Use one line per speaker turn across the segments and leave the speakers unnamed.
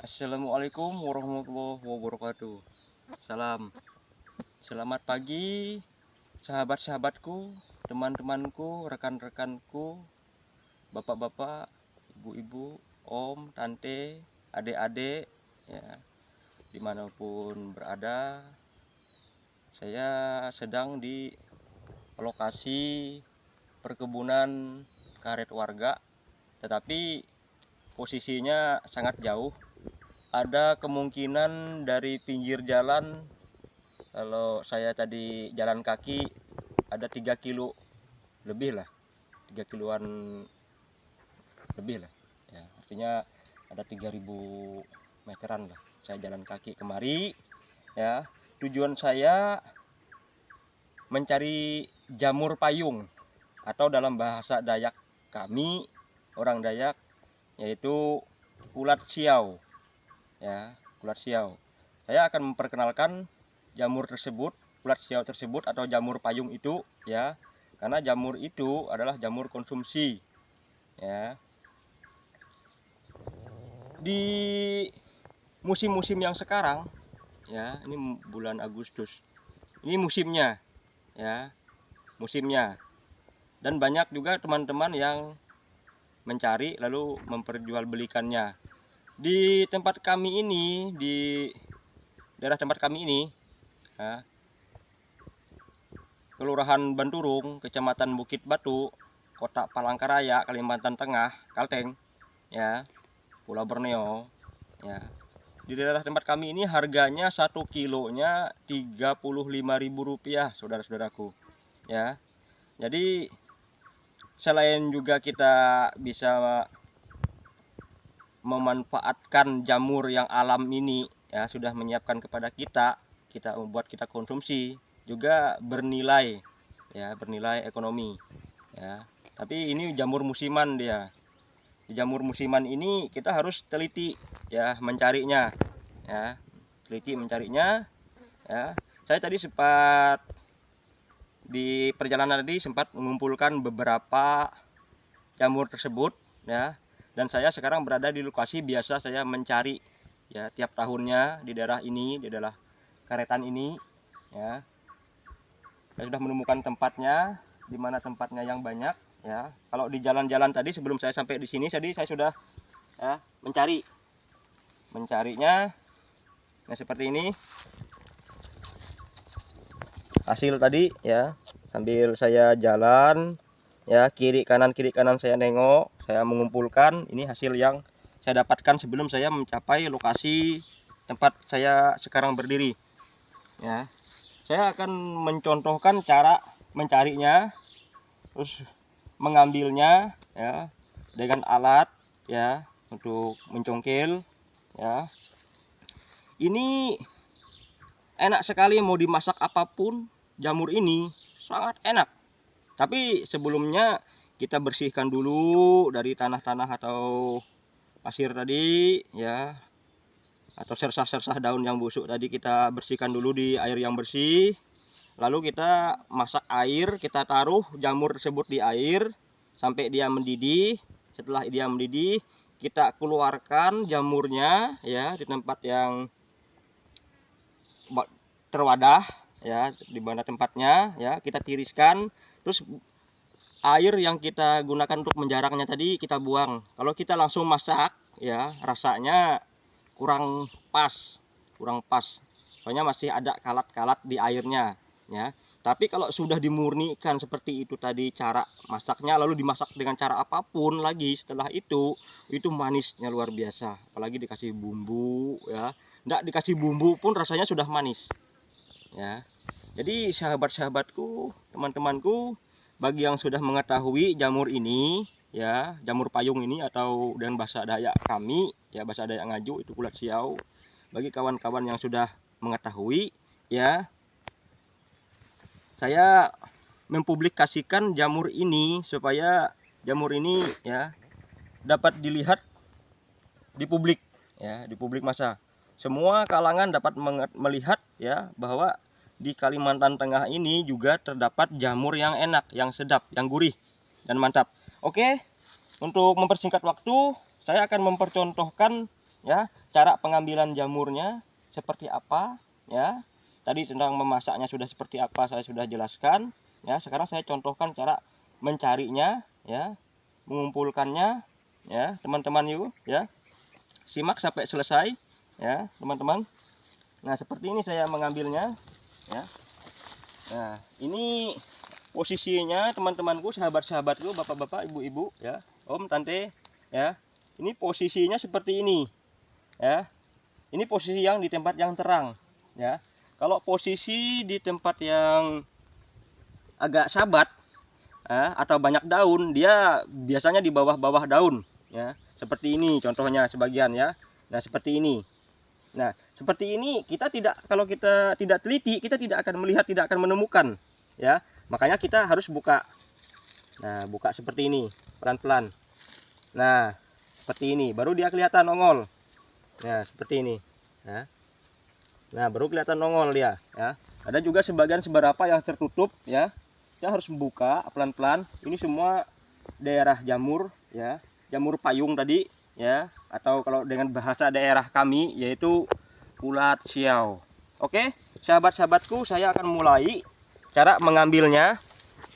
Assalamualaikum warahmatullahi wabarakatuh. Selamat pagi, sahabat-sahabatku, teman-temanku, rekan-rekanku, bapak-bapak, ibu-ibu, om, tante, adik-adik, ya, dimanapun berada. Saya sedang di lokasi perkebunan karet warga, tetapi posisinya sangat jauh. Ada kemungkinan dari pinggir jalan, kalau saya tadi jalan kaki ada 3 kilo lebih lah, 3 kiloan lebih lah ya, artinya ada 3000 meteran lah saya jalan kaki kemari ya. Tujuan saya mencari jamur payung, atau dalam bahasa Dayak kami, orang Dayak, yaitu ulat siau ya, ulat siau. Saya akan memperkenalkan jamur tersebut, ulat siau tersebut atau jamur payung itu ya, karena jamur itu adalah jamur konsumsi ya. Di musim-musim yang sekarang ya, ini bulan Agustus, ini musimnya ya, musimnya. Dan banyak juga teman-teman yang mencari lalu memperjualbelikannya. Di tempat kami ini, di daerah tempat kami ini ya, Kelurahan Banturung, Kecamatan Bukit Batu, Kota Palangkaraya, Kalimantan Tengah, Kalteng ya, Pulau Borneo ya. Di daerah tempat kami ini harganya 1 kilonya Rp35.000, saudara-saudaraku ya. Jadi selain juga kita bisa memanfaatkan jamur yang alam ini ya, sudah menyiapkan kepada kita membuat kita konsumsi, juga bernilai ya, bernilai ekonomi ya. Tapi ini jamur musiman dia. Di jamur musiman ini kita harus teliti ya mencarinya ya, teliti mencarinya ya. Saya tadi sempat di perjalanan tadi sempat mengumpulkan beberapa jamur tersebut ya, dan saya sekarang berada di lokasi biasa saya mencari ya tiap tahunnya di daerah ini, di daerah Karetan ini ya. Saya sudah menemukan tempatnya, di mana tempatnya yang banyak ya. Kalau di jalan-jalan tadi sebelum saya sampai di sini tadi saya sudah ya mencarinya nah, seperti ini hasil tadi ya. Sambil saya jalan ya, kiri kanan saya nengok, saya mengumpulkan ini hasil yang saya dapatkan sebelum saya mencapai lokasi tempat saya sekarang berdiri ya. Saya akan mencontohkan cara mencarinya, terus mengambilnya ya dengan alat ya untuk mencongkel ya. Ini enak sekali, mau dimasak apapun jamur ini sangat enak. Tapi sebelumnya kita bersihkan dulu dari tanah-tanah atau pasir tadi ya, atau sersah-sersah daun yang busuk tadi kita bersihkan dulu di air yang bersih. Lalu kita masak air, kita taruh jamur tersebut di air sampai dia mendidih. Setelah dia mendidih, kita keluarkan jamurnya ya di tempat yang terwadah ya, di mana tempatnya ya, kita tiriskan. Terus air yang kita gunakan untuk menjaraknya tadi kita buang. Kalau kita langsung masak ya, rasanya kurang pas, soalnya masih ada kalat-kalat di airnya ya. Tapi kalau sudah dimurnikan seperti itu tadi cara masaknya, lalu dimasak dengan cara apapun lagi setelah itu manisnya luar biasa. Apalagi dikasih bumbu ya, enggak dikasih bumbu pun rasanya sudah manis ya. Jadi sahabat-sahabatku, teman-temanku, bagi yang sudah mengetahui jamur ini ya, jamur payung ini atau dengan bahasa Dayak kami ya, bahasa Dayak Ngaju itu ulat siau. Bagi kawan-kawan yang sudah mengetahui ya, saya mempublikasikan jamur ini supaya jamur ini ya dapat dilihat di publik ya, di publik masa. Semua kalangan dapat melihat ya bahwa di Kalimantan Tengah ini juga terdapat jamur yang enak, yang sedap, yang gurih dan mantap. Oke, untuk mempersingkat waktu, saya akan mempercontohkan ya cara pengambilan jamurnya seperti apa ya. Tadi tentang memasaknya sudah seperti apa saya sudah jelaskan ya. Sekarang saya contohkan cara mencarinya ya, mengumpulkannya ya, teman-teman yuk ya. Simak sampai selesai ya, teman-teman. Nah, seperti ini saya mengambilnya ya. Nah, ini posisinya teman-temanku, sahabat-sahabatku, bapak-bapak, ibu-ibu ya, om, tante ya. Ini posisinya seperti ini ya. Ini posisi yang di tempat yang terang ya. Kalau posisi di tempat yang agak sabat atau banyak daun, dia biasanya di bawah-bawah daun ya. Seperti ini contohnya sebagian ya. Nah, seperti ini. Nah, seperti ini kita tidak, kalau kita tidak teliti, kita tidak akan melihat, tidak akan menemukan ya. Makanya kita harus buka. Nah, buka seperti ini, pelan-pelan. Nah, seperti ini, baru dia kelihatan nongol. Nah, seperti ini ya. Nah, baru kelihatan nongol dia ya. Ada juga sebagian seberapa yang tertutup ya. Kita harus membuka pelan-pelan. Ini semua daerah jamur ya, jamur payung tadi ya, atau kalau dengan bahasa daerah kami yaitu ulat siau. Oke, sahabat-sahabatku, saya akan mulai cara mengambilnya.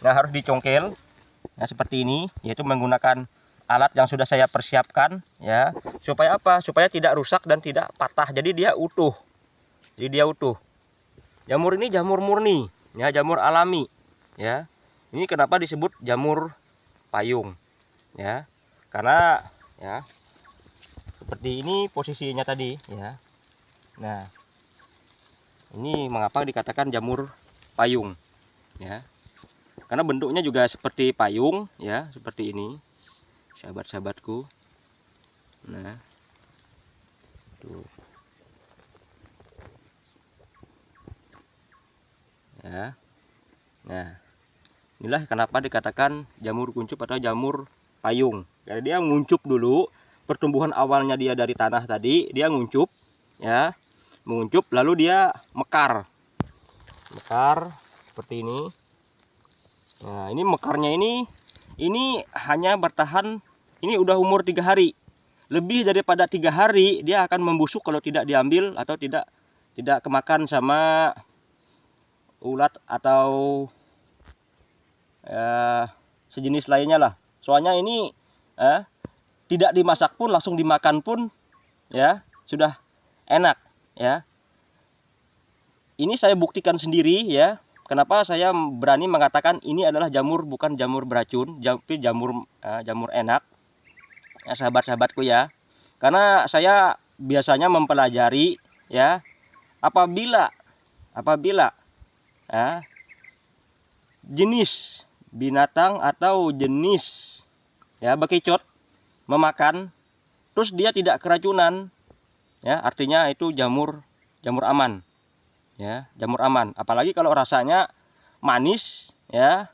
Nah, harus dicongkel. Nah, seperti ini, yaitu menggunakan alat yang sudah saya persiapkan ya. Supaya apa? Supaya tidak rusak dan tidak patah. Jadi dia utuh. Jamur ini jamur murni ya, jamur alami ya. Ini kenapa disebut jamur payung ya, karena ya seperti ini posisinya tadi ya. Nah, ini mengapa dikatakan jamur payung ya, karena bentuknya juga seperti payung ya, seperti ini sahabat-sahabatku. Nah, tuh ya. Nah, inilah kenapa dikatakan jamur kuncup atau jamur payung. Jadi dia nguncup dulu, pertumbuhan awalnya dia dari tanah tadi, dia nguncup ya, menguncup lalu dia mekar seperti ini. Nah, ini mekarnya ini hanya bertahan, ini udah umur 3 hari. Lebih daripada 3 hari dia akan membusuk kalau tidak diambil atau tidak kemakan sama ulat atau sejenis lainnya lah. Soalnya ini tidak dimasak pun langsung dimakan pun ya sudah enak ya. Ini saya buktikan sendiri ya. Kenapa saya berani mengatakan ini adalah jamur, bukan jamur beracun, tapi jamur enak ya, sahabat-sahabatku ya. Karena saya biasanya mempelajari ya, apabila jenis binatang atau jenis ya bekicot memakan terus dia tidak keracunan ya, artinya itu jamur aman ya, jamur aman. Apalagi kalau rasanya manis ya,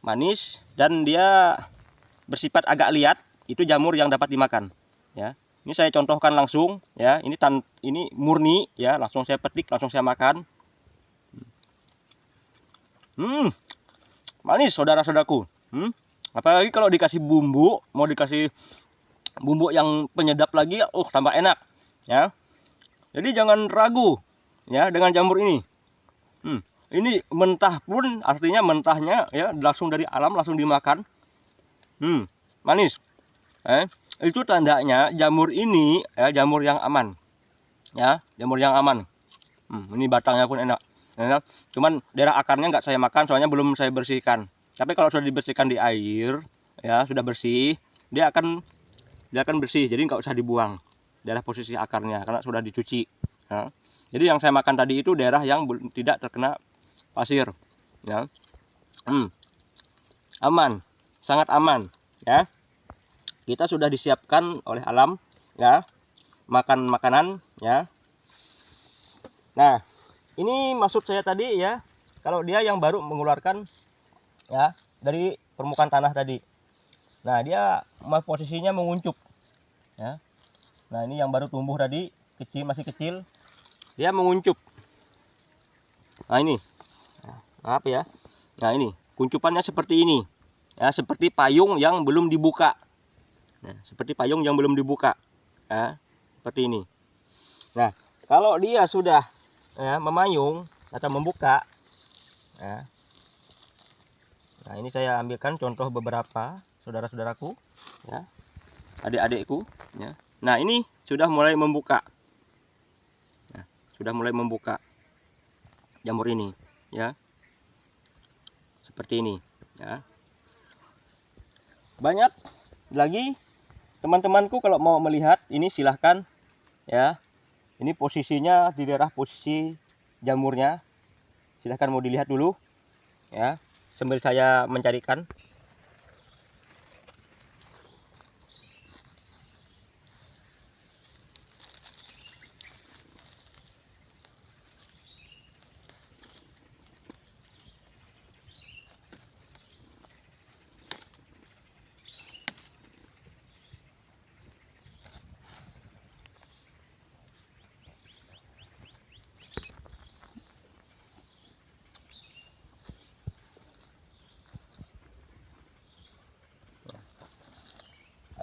manis dan dia bersifat agak liat, itu jamur yang dapat dimakan ya. Ini saya contohkan langsung ya, ini murni ya, langsung saya petik, langsung saya makan. Manis saudara-saudaraku. Apalagi kalau dikasih bumbu, mau dikasih bumbu yang penyedap lagi, tambah enak ya. Jadi jangan ragu ya dengan jamur ini. Ini mentah pun, artinya mentahnya ya langsung dari alam, langsung dimakan. Manis. Itu tandanya jamur ini ya, jamur yang aman ya, jamur yang aman. Ini batangnya pun enak ya. Cuman daerah akarnya nggak saya makan, soalnya belum saya bersihkan. Tapi kalau sudah dibersihkan di air ya, sudah bersih, dia akan bersih. Jadi nggak usah dibuang daerah posisi akarnya karena sudah dicuci ya. Jadi yang saya makan tadi itu daerah yang tidak terkena pasir ya. Aman, sangat aman ya. Kita sudah disiapkan oleh alam ya, makan makanan ya. Nah, ini maksud saya tadi ya, kalau dia yang baru mengeluarkan ya dari permukaan tanah tadi. Nah, dia posisinya menguncup ya. Nah, ini yang baru tumbuh tadi, masih kecil, dia menguncup. Nah, ini apa ya, nah ini kuncupannya seperti ini ya, seperti payung yang belum dibuka. Nah, seperti payung yang belum dibuka ya. seperti ini. Nah, kalau dia sudah ya, memayung atau membuka, ya. Nah, ini saya ambilkan contoh beberapa saudara-saudaraku, ya, adik-adikku, ya. Nah, ini sudah mulai membuka, nah, sudah mulai membuka jamur ini, ya, seperti ini, ya. Banyak lagi teman-temanku kalau mau melihat ini silahkan, ya. Ini posisinya di daerah posisi jamurnya. Silahkan mau dilihat dulu, ya, sambil saya mencarikan.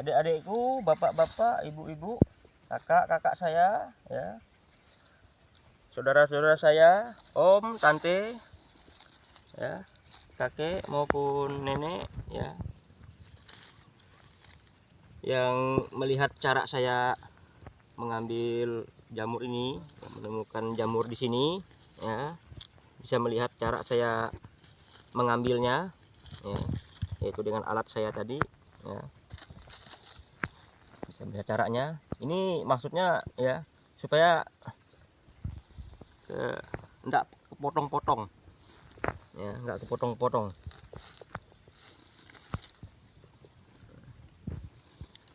Adik-adikku, bapak-bapak, ibu-ibu, kakak-kakak saya, ya, saudara-saudara saya, om, tante, ya, kakek maupun nenek, ya, yang melihat cara saya mengambil jamur ini, menemukan jamur di sini, ya, bisa melihat cara saya mengambilnya, ya, yaitu dengan alat saya tadi, ya. Bisa melihat caranya. Ini maksudnya ya supaya enggak kepotong-potong, ya, enggak kepotong-potong.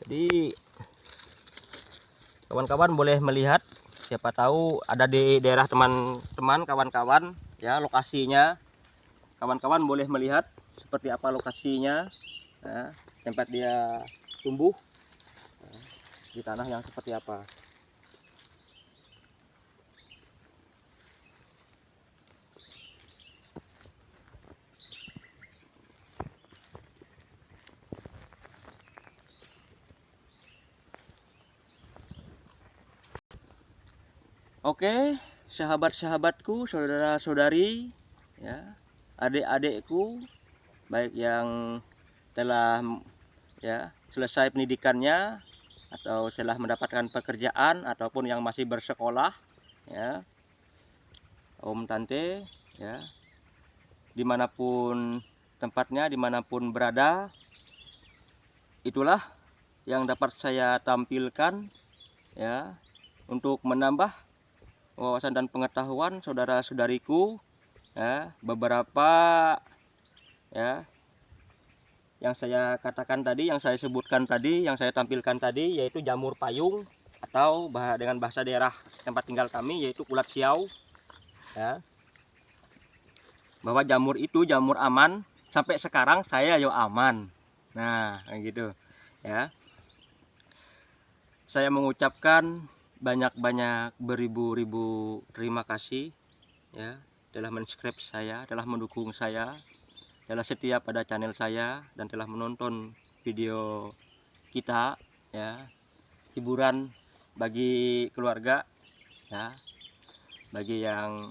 Jadi kawan-kawan boleh melihat, siapa tahu ada di daerah teman-teman, kawan-kawan, ya, lokasinya. Kawan-kawan boleh melihat seperti apa lokasinya, ya, tempat dia tumbuh, ya, di tanah yang seperti apa. Oke, sahabat-sahabatku, saudara-saudari, ya, adik-adikku, baik yang telah, ya, selesai pendidikannya atau telah mendapatkan pekerjaan ataupun yang masih bersekolah, ya, om, tante, ya, dimanapun tempatnya, dimanapun berada, itulah yang dapat saya tampilkan, ya, untuk menambah wawasan dan pengetahuan saudara-saudariku, ya, beberapa, ya, yang saya katakan tadi, yang saya sebutkan tadi, yang saya tampilkan tadi, yaitu jamur payung atau dengan bahasa daerah tempat tinggal kami yaitu ulat siau, ya. Bahwa jamur itu jamur aman, sampai sekarang saya yo aman. Nah, kayak gitu, ya. Saya mengucapkan banyak-banyak beribu-ribu terima kasih, ya, telah mensubscribe saya, telah mendukung saya, telah setia pada channel saya, dan telah menonton video kita, ya, hiburan bagi keluarga, ya, bagi yang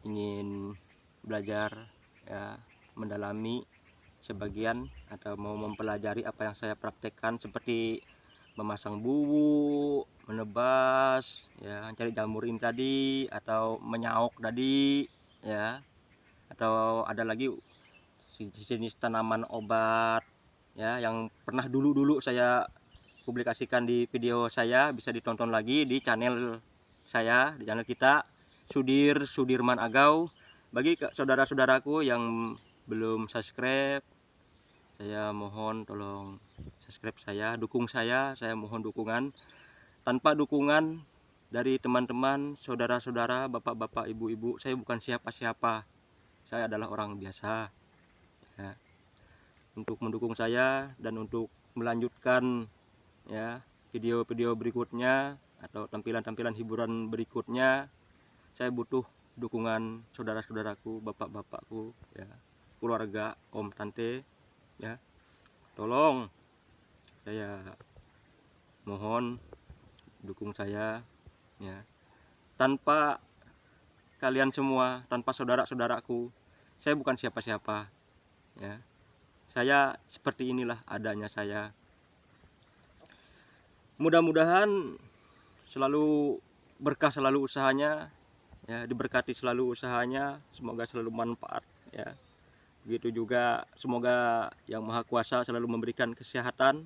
ingin belajar, ya, mendalami sebagian atau mau mempelajari apa yang saya praktekkan seperti memasang bubu, menebas, ya, cari jamur ini tadi, atau menyauk tadi, ya, atau ada lagi jenis tanaman obat, ya, yang pernah dulu saya publikasikan di video saya, bisa ditonton lagi di channel saya, di channel kita Sudirman Agau. Bagi saudara-saudaraku yang belum subscribe, saya mohon tolong subscribe saya, dukung saya mohon dukungan. Tanpa dukungan dari teman-teman, saudara-saudara, bapak-bapak, ibu-ibu, saya bukan siapa-siapa. Saya adalah orang biasa, ya. Untuk mendukung saya dan untuk melanjutkan, ya, video-video berikutnya atau tampilan-tampilan hiburan berikutnya, saya butuh dukungan saudara-saudaraku, bapak-bapakku, ya, keluarga, om, tante, ya. Tolong saya mohon dukung saya ya. Tanpa kalian semua, tanpa saudara-saudaraku, saya bukan siapa-siapa ya. Saya seperti inilah adanya saya. Mudah-mudahan selalu berkah selalu usahanya ya, diberkati selalu usahanya, semoga selalu manfaat ya. Begitu juga semoga Yang Maha Kuasa selalu memberikan kesehatan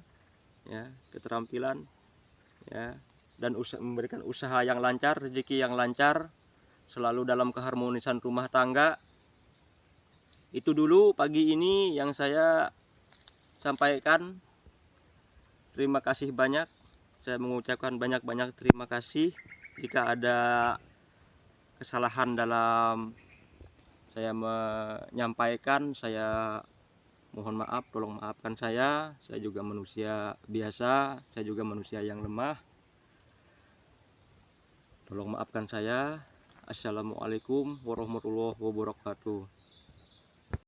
ya, keterampilan ya, dan memberikan usaha yang lancar, rezeki yang lancar, selalu dalam keharmonisan rumah tangga. Itu dulu pagi ini yang saya sampaikan. Terima kasih banyak. Saya mengucapkan banyak-banyak terima kasih. Jika ada kesalahan dalam saya menyampaikan, saya mohon maaf, tolong maafkan saya. Saya juga manusia biasa, saya juga manusia yang lemah. Tolong maafkan saya. Assalamualaikum warahmatullahi wabarakatuh.